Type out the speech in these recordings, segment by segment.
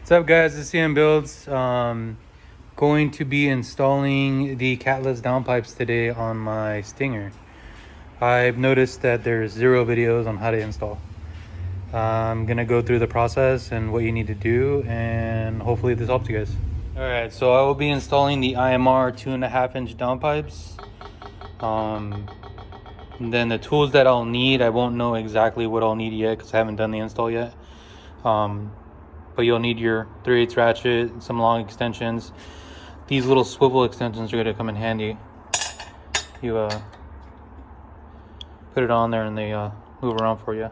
What's up, guys? It's CM Builds. Going to be installing the catless downpipes today on my Stinger. I've noticed that there's 0 videos on how to install. I'm gonna go through the process and what you need to do, and hopefully this helps you guys. All right, so I will be installing the IMR 2.5-inch downpipes. And then the tools that I'll need, I won't know exactly what I'll need yet because I haven't done the install yet. But you'll need your 3/8 ratchet, some long extensions. These little swivel extensions are going to come in handy. You put it on there and they move around for you.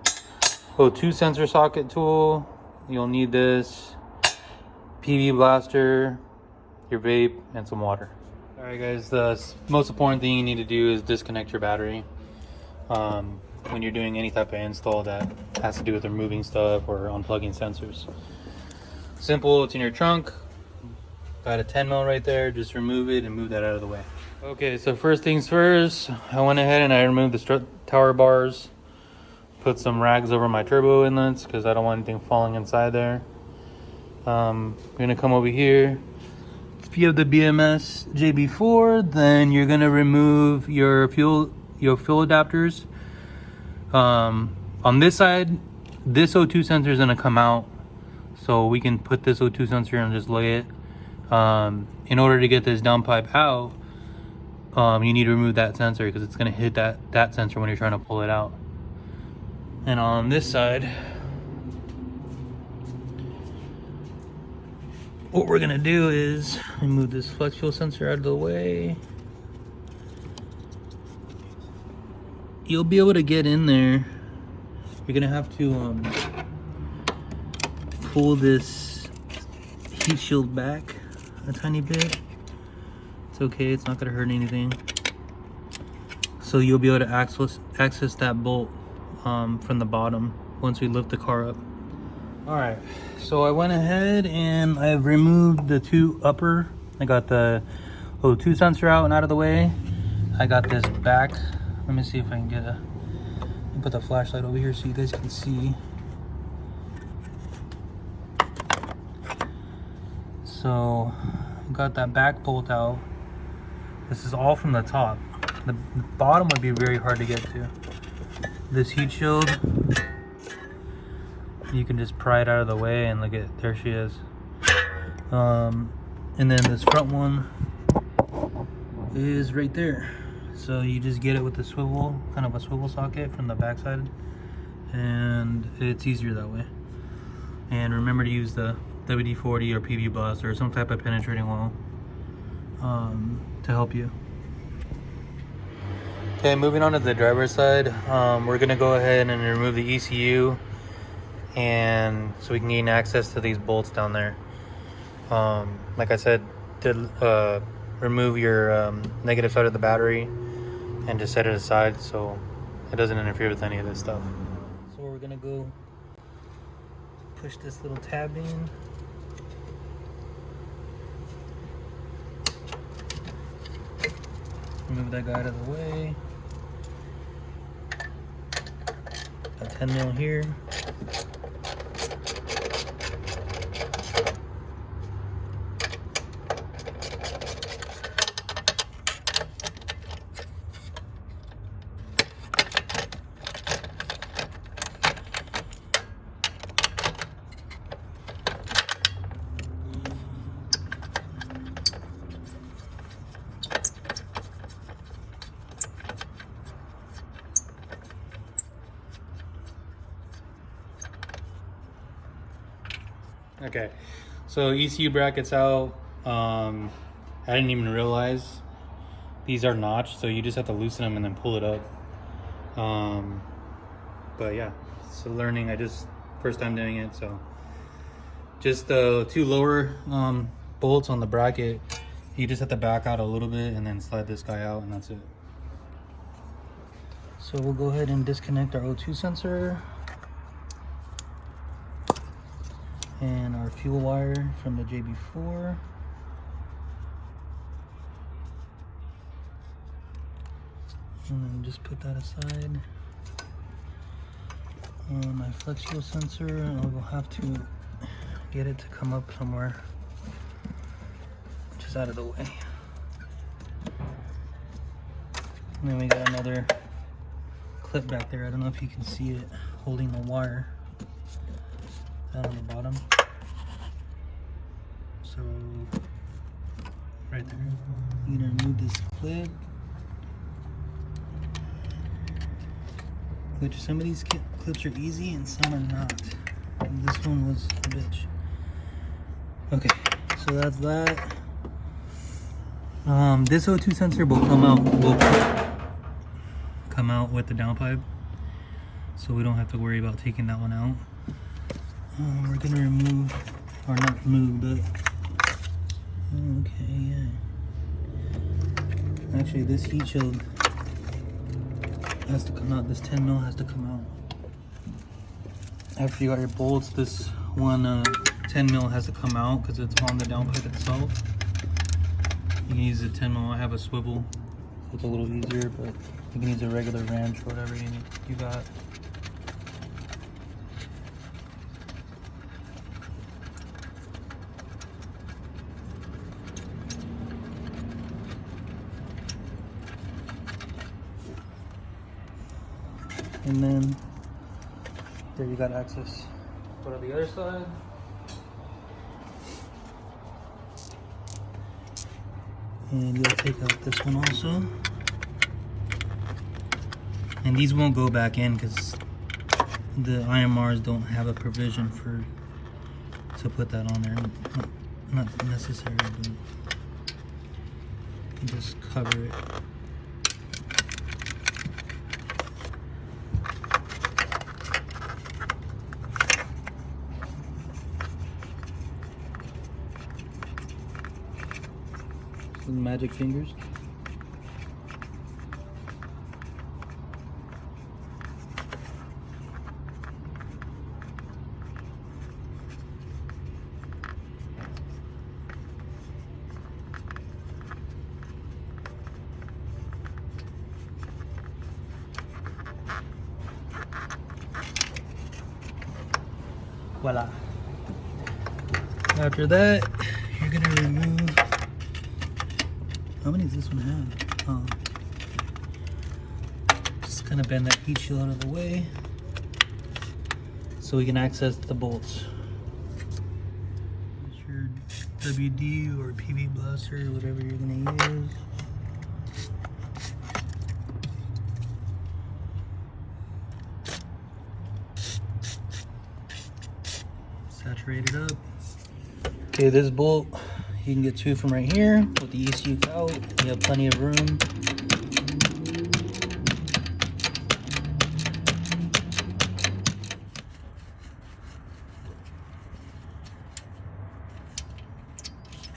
O2 sensor socket tool, you'll need this. PV blaster, your vape, and some water. All right, guys, the most important thing you need to do is disconnect your battery. When you're doing any type of install that has to do with removing stuff or unplugging sensors. Simple, it's in your trunk. Got a 10 mil right there, just remove it and move that out of the way. Okay, so first things first, I went ahead and I removed the strut tower bars. Put some rags over my turbo inlets because I don't want anything falling inside there. You're gonna come over here. If you have the BMS JB4, then you're gonna remove your fuel adapters. On this side, this O2 sensor is gonna come out, so we can put this O2 sensor and just lay it. In order to get this downpipe out, you need to remove that sensor because it's gonna hit that sensor when you're trying to pull it out. And on this side, what we're gonna do is remove this flex fuel sensor out of the way. You'll be able to get in there. You're gonna have to pull this heat shield back a tiny bit. It's okay, it's not gonna hurt anything. So you'll be able to access that bolt from the bottom once we lift the car up. All right, so I went ahead and I've removed the 2 upper. I got the O2 sensor out and out of the way. I got this back. Let me see if I can get put the flashlight over here so you guys can see. So got that back bolt out. This is all from the top. The bottom would be very hard to get to. This heat shield, you can just pry it out of the way and look at, there she is. And then this front one is right there. So you just get it with the swivel, kind of a swivel socket from the backside, and it's easier that way. And remember to use the WD-40 or PV blaster or some type of penetrating oil to help you. Okay, moving on to the driver's side, we're gonna go ahead and remove the ECU, and so we can gain access to these bolts down there. Like I said, to remove your negative side of the battery and just set it aside so it doesn't interfere with any of this stuff. So we're gonna go push this little tab in. Move that guy out of the way. Got 10 mil here. Okay, so ECU brackets out. I didn't even realize these are notched, so you just have to loosen them and then pull it up. But yeah, so learning. First time doing it, so just the 2 lower bolts on the bracket. You just have to back out a little bit and then slide this guy out, and that's it. So we'll go ahead and disconnect our O2 sensor and our fuel wire from the JB4. And then just put that aside. My flex fuel sensor, I will have to get it to come up somewhere, just out of the way. And then we got another clip back there. I don't know if you can see it, holding the wire down on the bottom. So right there, you're gonna remove this clip, which some of these clips are easy and some are not. And this one was a bitch. Okay, so that's that. This O2 sensor will come out with the downpipe, so we don't have to worry about taking that one out. We're gonna remove, or not remove, but okay, yeah. Actually, this heat shield has to come out. This 10 mil has to come out. After you got your bolts, this one 10 mil has to come out because it's on the downpipe itself. You can use the 10 mil. I have a swivel, so it's a little easier, but you can use a regular wrench or whatever you got. And then there you got access. Go to the other side. And you'll take out this one also. And these won't go back in because the IMRs don't have a provision to put that on there. Not necessary, but you just cover it. Magic fingers. Voila. After that, you're gonna remove. How many does this one have? Oh. Just kind of bend that heat shield out of the way so we can access the bolts. It's your WD or PV blaster, whatever you're gonna use. Saturate it up. Okay, this bolt, you can get two from right here with the ECU out. You have plenty of room.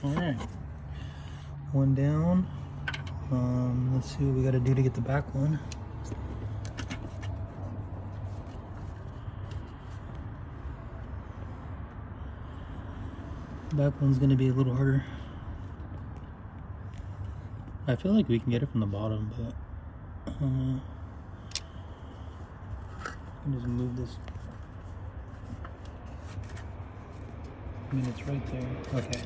All right, one down. Let's see what we got to do to get the back one. Back one's gonna be a little harder. I feel like we can get it from the bottom, but I can just move this. I mean, it's right there. Okay.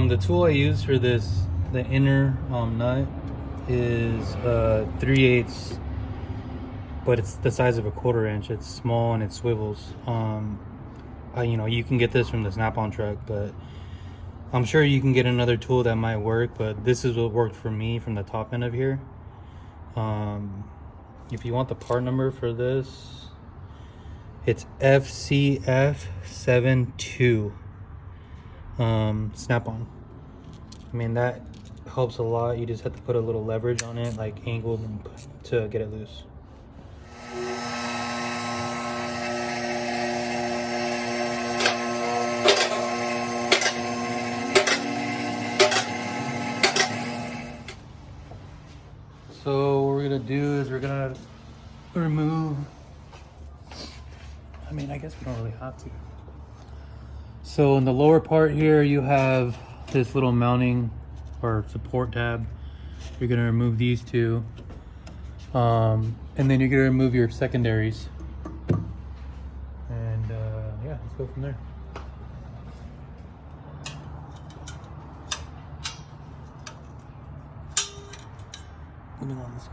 The tool I use for this, the inner nut, is 3/8, but it's the size of a 1/4 inch. It's small and it swivels. You know, you can get this from the Snap-on truck, but I'm sure you can get another tool that might work. But this is what worked for me from the top end of here. If you want the part number for this, it's FCF72. Snap-on. I mean, that helps a lot. You just have to put a little leverage on it, like angled, to get it loose. So what we're gonna do is we're gonna remove, I mean, I guess we don't really have to. So in the lower part here, you have this little mounting or support tab. You're gonna remove these two. And then you're gonna remove your secondaries. And yeah, let's go from there. Moving on this side.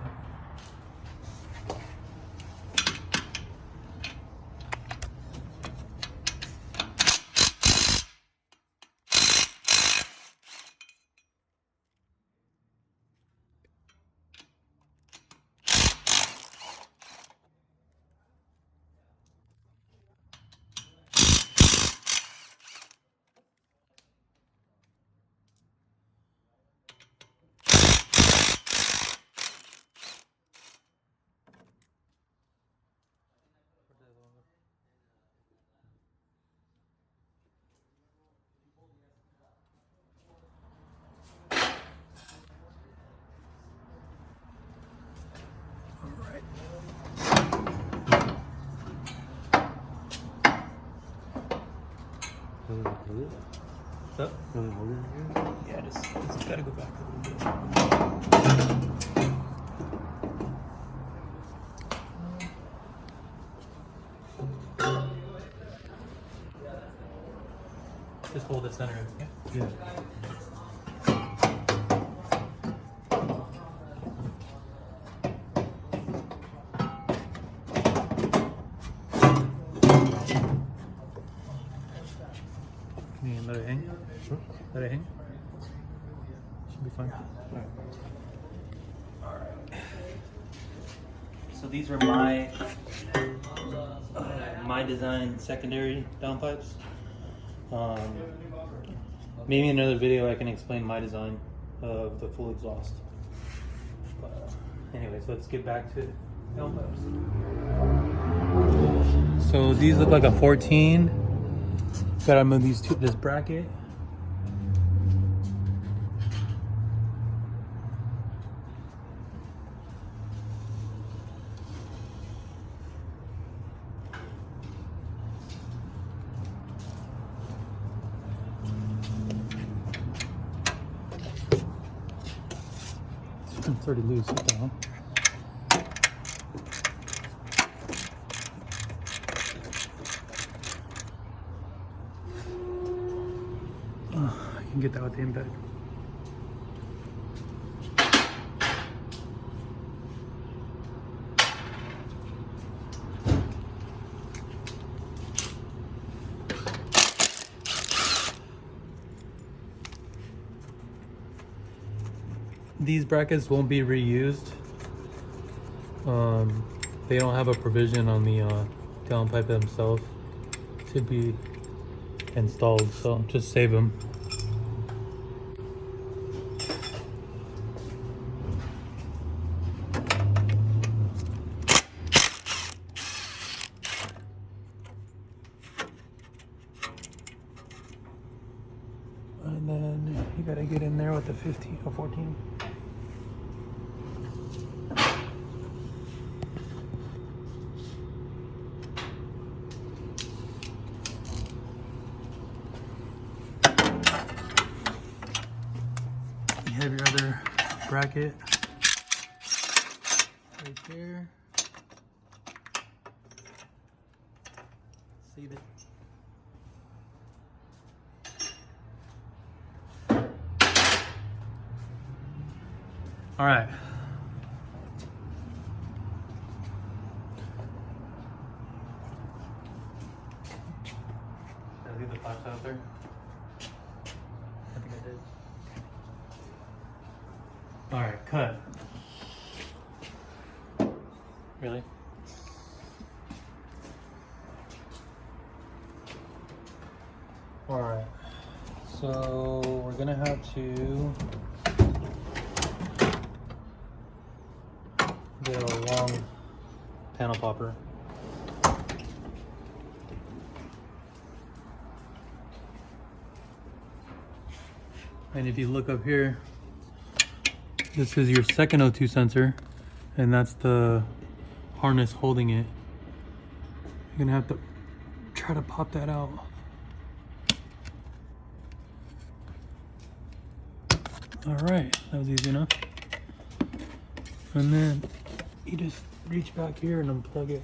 What's up? Yeah, just gotta go back a little bit. Just hold the center, okay? Yeah. Can you let it hang? Sure. Let it hang? Should be fine. Alright. So these are my design secondary downpipes. Maybe in another video I can explain my design of the full exhaust. But anyways, let's get back to downpipes. So these look like a 14. Gotta move this bracket. It's already loose. What the hell? I can get that with the embed. These brackets won't be reused. They don't have a provision on the downpipe themselves to be installed, so just save them. And then you gotta get in there with the 15 or 14. You have your other bracket right there. Save it. All right. Did I leave the flash out there? I think I did. All right, cut. Really? All right. So we're gonna have to get a long panel popper. And if you look up here, This is your second O2 sensor, and that's the harness holding it. You're gonna have to try to pop that out. All right, that was easy enough. And then you just reach back here and unplug it.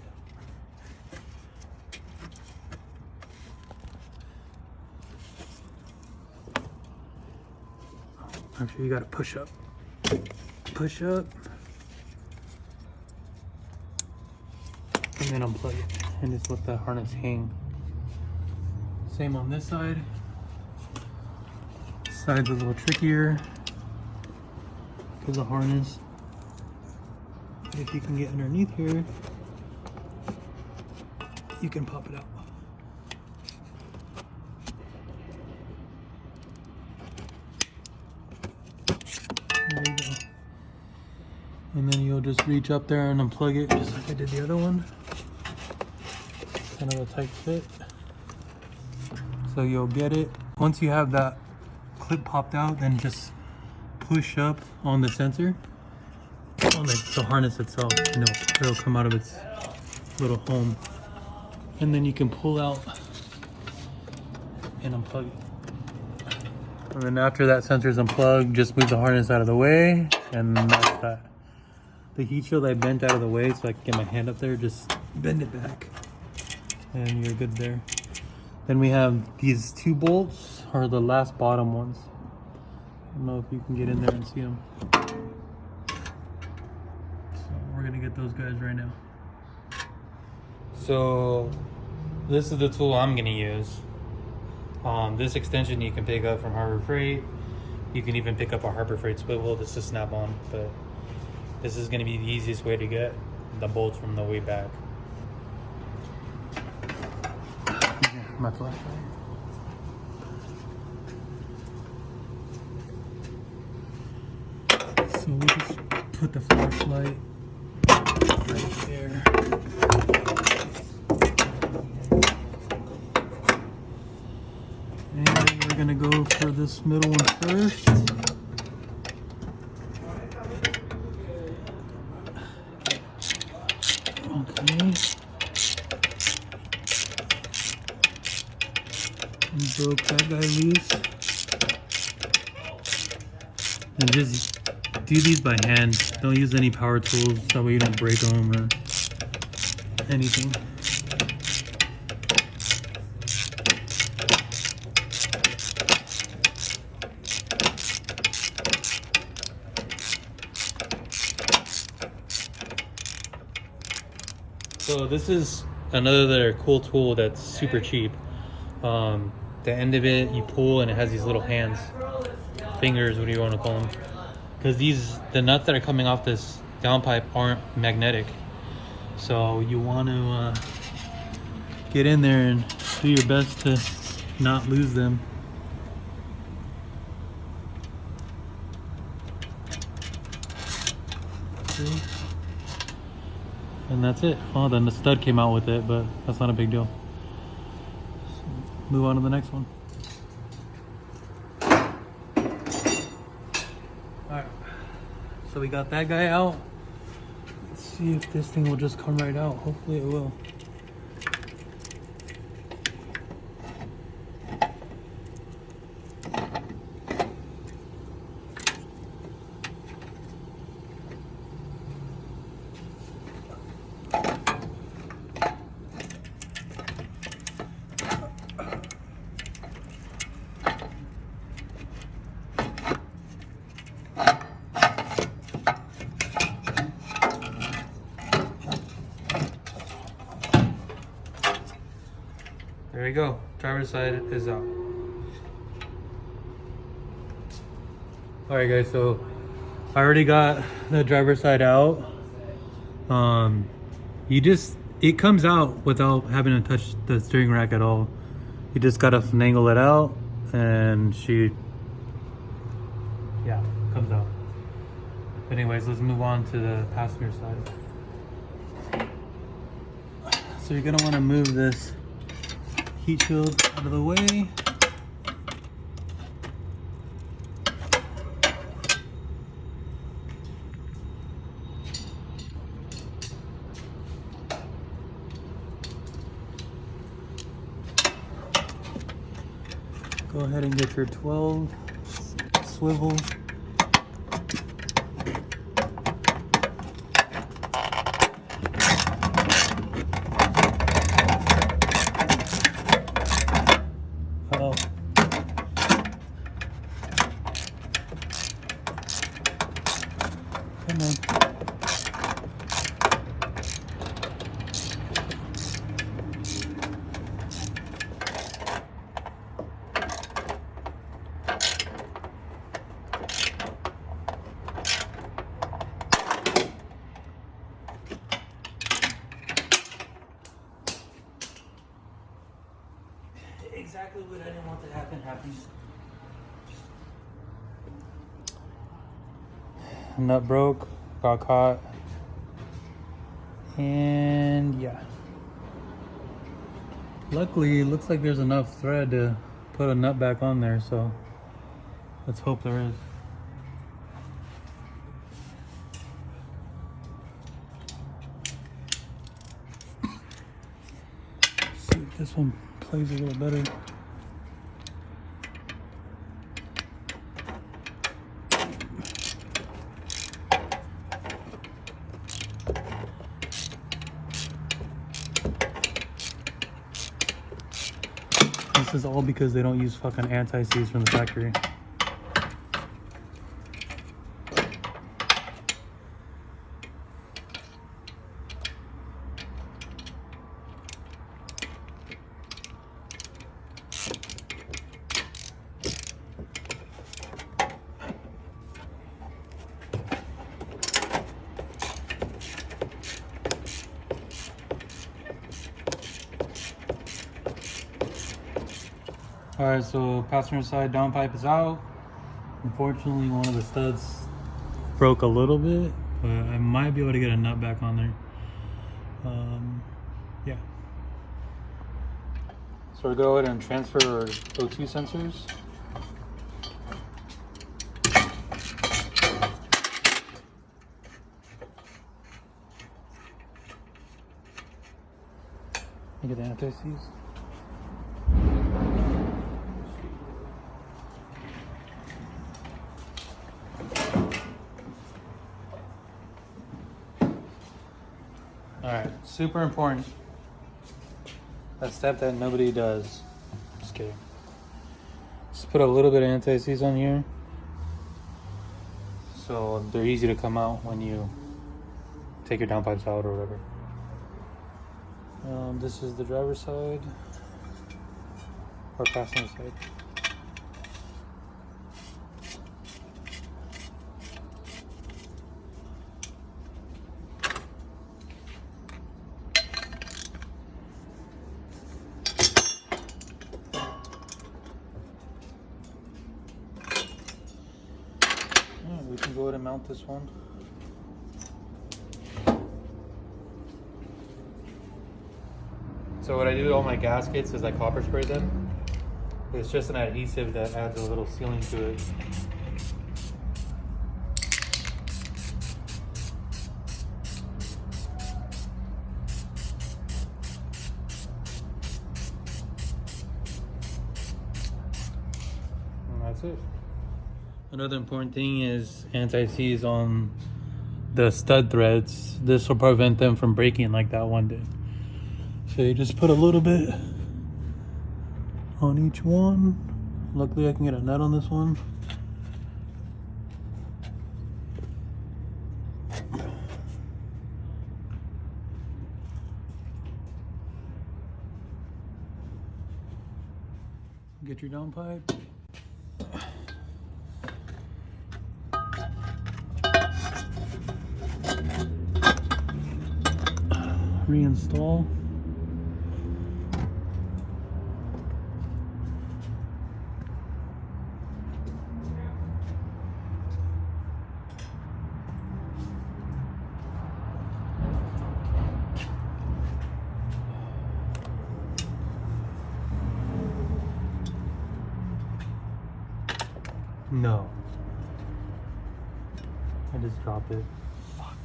Actually, you gotta push up. Push up. And then unplug it. And just let the harness hang. Same on this side. This side's a little trickier because the harness. But if you can get underneath here, you can pop it out. There you go. And then you'll just reach up there and unplug it just like I did the other one. Kind of a tight fit. So you'll get it. Once you have that clip popped out, then just push up on the sensor, on the harness itself, and it'll come out of its little home. And then you can pull out and unplug it. And then after that sensor is unplugged, just move the harness out of the way, and that's that. The heat shield I bent out of the way so I can get my hand up there, just bend it back, and you're good there. Then we have these two bolts, are the last bottom ones. I don't know if you can get in there and see them. So we're gonna get those guys right now. So this is the tool I'm gonna use. This extension you can pick up from Harbor Freight. You can even pick up a Harbor Freight swivel. This is snap-on, but this is gonna be the easiest way to get the bolts from the way back. My flashlight. So we'll just put the flashlight right there. And we're gonna go for this middle one first. Okay. And broke that guy loose. And just do these by hand. Don't use any power tools, that way you don't break them or anything. So this is another cool tool that's super cheap. The end of it you pull and it has these little hands, fingers, what do you want to call them? Because the nuts that are coming off this downpipe aren't magnetic. So you want to get in there and do your best to not lose them. See? And that's it. Well, then the stud came out with it, but that's not a big deal. So move on to the next one. Alright, so we got that guy out. Let's see if this thing will just come right out. Hopefully it will. There you go. Driver's side is out. Alright guys, so I already got the driver's side out. It comes out without having to touch the steering rack at all. You just gotta finagle it out and comes out. But anyways, let's move on to the passenger side. So you're gonna wanna move this heat shield out of the way. ahead and get your 12 swivel. Uh-oh. Come on. Exactly what I didn't want to happen happened. Nut broke, got caught, and yeah. Luckily, it looks like there's enough thread to put a nut back on there, so let's hope there is. Let's see if this one plays a little better. This is all because they don't use fucking anti-seize from the factory. Alright, so passenger side downpipe is out. Unfortunately, one of the studs broke a little bit, but I might be able to get a nut back on there. Yeah. So we'll go ahead and transfer our O2 sensors. Look at the anti-seize. Alright, super important. A step that nobody does. Just kidding. Just put a little bit of anti-seize on here, so they're easy to come out when you take your downpipes out or whatever. This is the driver's side or passenger side. We can go ahead and mount this one. So what I do with all my gaskets is I copper spray them. It's just an adhesive that adds a little sealing to it. And that's it. Another important thing is anti-seize on the stud threads. This will prevent them from breaking like that one did. So you just put a little bit on each one. Luckily I can get a nut on this one. Get your downpipe. Reinstall. No. I just dropped it. Fuck.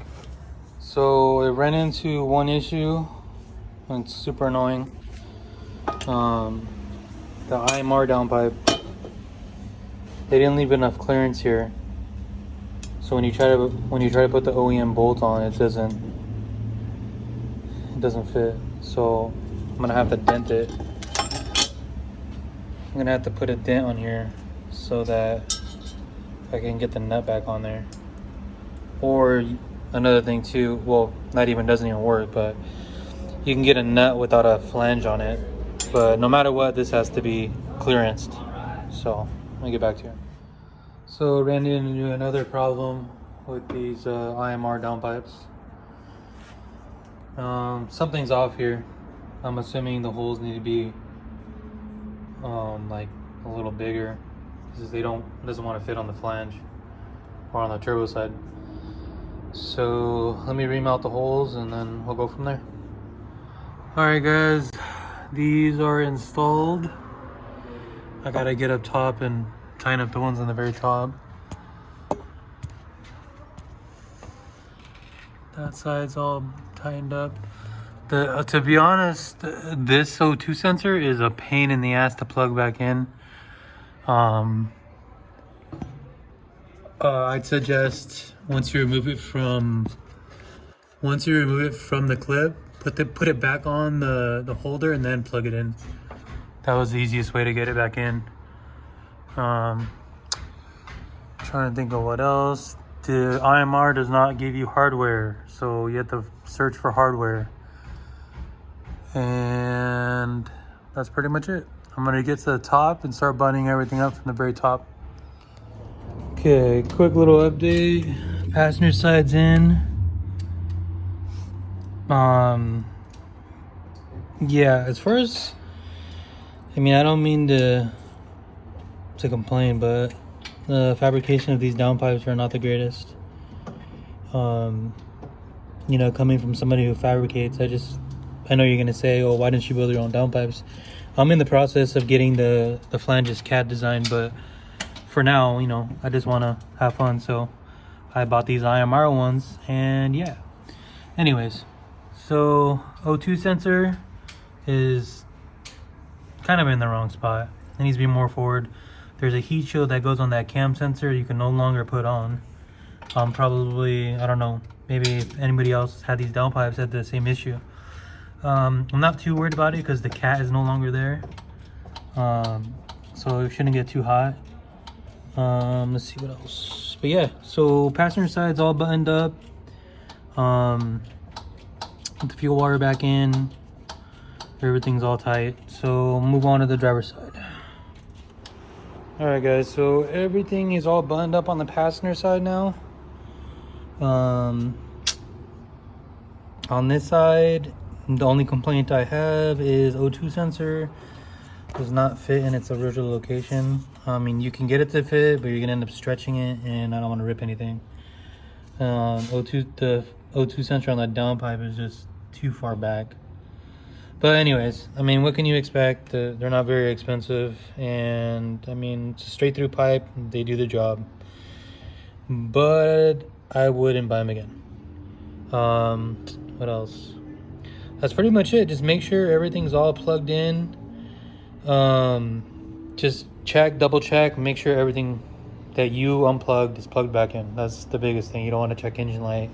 So it ran into one issue, and it's super annoying. The IMR downpipe they didn't leave enough clearance here. So when you try to put the OEM bolt on, it doesn't fit. So I'm gonna have to dent it. I'm gonna have to put a dent on here so that I can get the nut back on there. Or another thing too, well, doesn't even work, but you can get a nut without a flange on it. But no matter what, this has to be clearanced. So let me get back to you. So ran into another problem with these IMR downpipes. Something's off here. I'm assuming the holes need to be like a little bigger because it doesn't want to fit on the flange or on the turbo side. So let me remount the holes and then we'll go from there. Alright guys, these are installed. I gotta get up top and tighten up the ones on the very top. That side's all tightened up. To be honest, this O2 sensor is a pain in the ass to plug back in. I'd suggest once you remove it from the clip, put it back on the holder and then plug it in. That was the easiest way to get it back in. Trying to think of what else. The IMR does not give you hardware, so you have to search for hardware. And that's pretty much it. I'm gonna get to the top and start buttoning everything up from the very top. Okay, quick little update. Passenger side's in. Yeah, as far as, I mean, I don't mean to complain, but the fabrication of these downpipes are not the greatest. You know, coming from somebody who fabricates, I know you're gonna say, oh, why didn't you build your own downpipes? I'm in the process of getting the flanges CAD designed, but for now, you know, I just want to have fun, so I bought these IMR ones, and yeah. Anyways, so O2 sensor is kind of in the wrong spot. It needs to be more forward. There's a heat shield that goes on that cam sensor you can no longer put on. Probably, I don't know, maybe if anybody else had these downpipes had the same issue. I'm not too worried about it because the cat is no longer there. So it shouldn't get too hot. Let's see what else. But yeah, so passenger side's all buttoned up. Put the fuel water back in. Everything's all tight. So move on to the driver's side. Alright guys, so everything is all buttoned up on the passenger side now. On this side, the only complaint I have is O2 sensor does not fit in its original location. I mean, you can get it to fit, but you're gonna end up stretching it, and I don't want to rip anything. The O2 sensor on that downpipe is just too far back. But anyways, I mean, what can you expect? They're not very expensive, and I mean, it's a straight through pipe. They do the job, but I wouldn't buy them again. What else? That's pretty much it. Just make sure everything's all plugged in. Just double check, make sure everything that you unplugged is plugged back in. That's the biggest thing. You don't want to check engine light,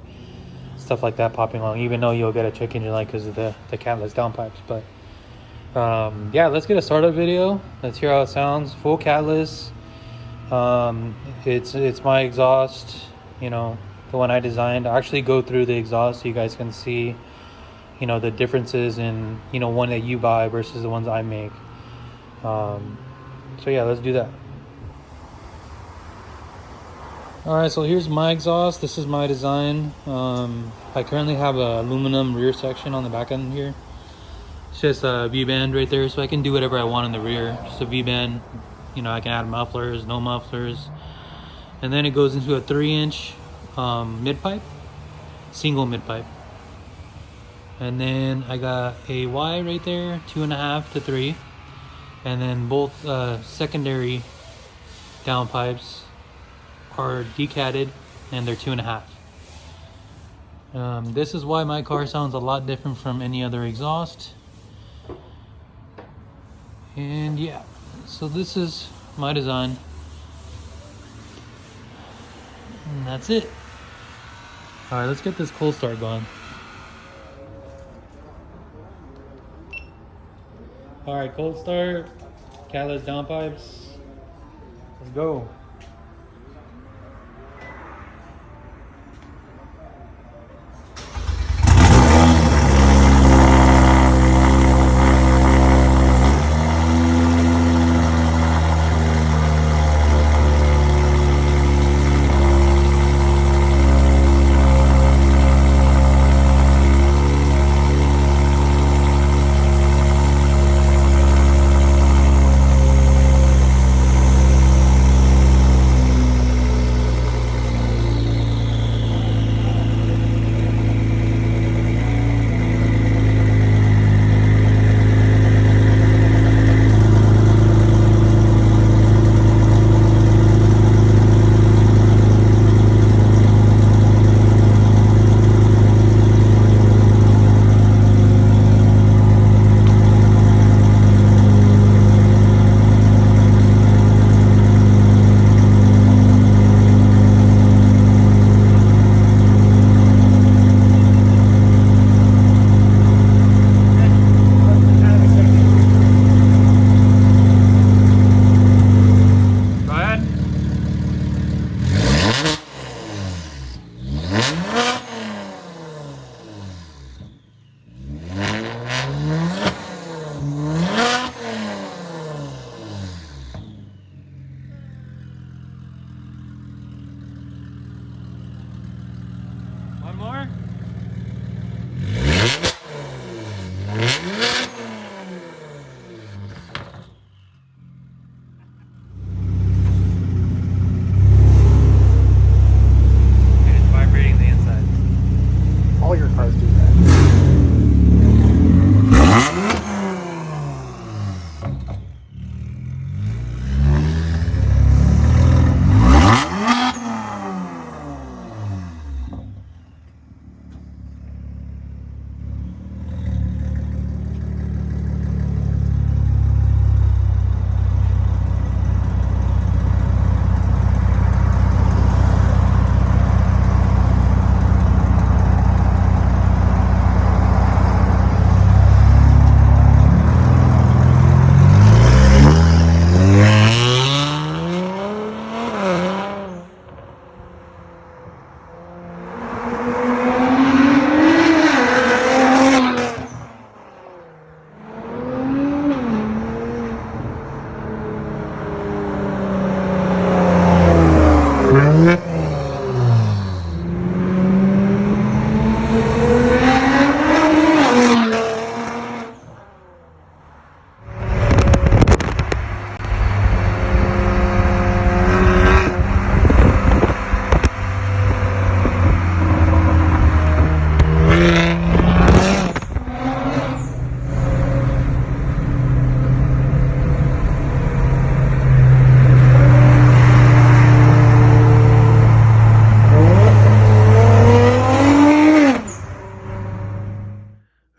stuff like that popping on, even though you'll get a check engine light because of the catless downpipes. But yeah, let's get a startup video. Let's hear how it sounds. Full catless. It's my exhaust, you know, the one I designed. I actually go through the exhaust so you guys can see, you know, the differences in, you know, one that you buy versus the ones I make. So yeah, let's do that. Alright, so here's my exhaust. This is my design. I currently have a aluminum rear section on the back end here. It's just a V-band right there, so I can do whatever I want in the rear. Just a V-band, you know, I can add mufflers, no mufflers. And then it goes into a 3-inch mid-pipe, single mid-pipe. And then I got a Y right there, 2.5 to 3. And then both secondary downpipes are decatted and they're 2.5. This is why my car sounds a lot different from any other exhaust. And yeah, so this is my design. that's it. All right, let's get this cold start going. All right, cold start, catless downpipes. Let's go. One more. It's vibrating the inside. All your cars do that.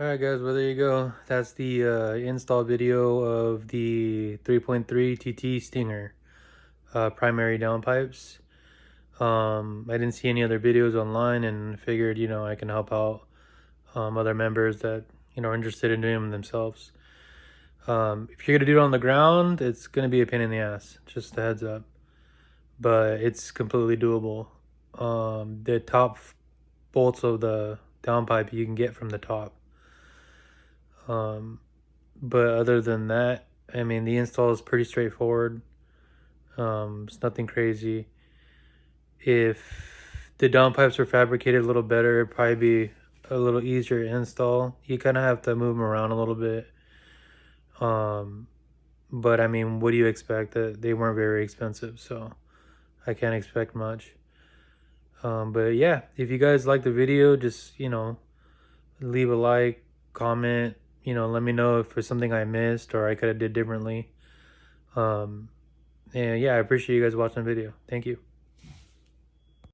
Alright guys, well there you go. That's the install video of the 3.3 TT Stinger primary downpipes. I didn't see any other videos online and figured, you know, I can help out other members that, you know, are interested in doing them themselves. If you're going to do it on the ground, it's going to be a pain in the ass, just a heads up. But it's completely doable. The top bolts of the downpipe you can get from the top. But other than that, I mean, the install is pretty straightforward. It's nothing crazy. If the downpipes were fabricated a little better, it'd probably be a little easier to install. You kind of have to move them around a little bit. But I mean, what do you expect? That they weren't very expensive, so I can't expect much. But yeah, if you guys like the video, just, you know, leave a like, comment, you know, let me know if there's something I missed or I could have did differently. And yeah, I appreciate you guys watching the video. Thank you.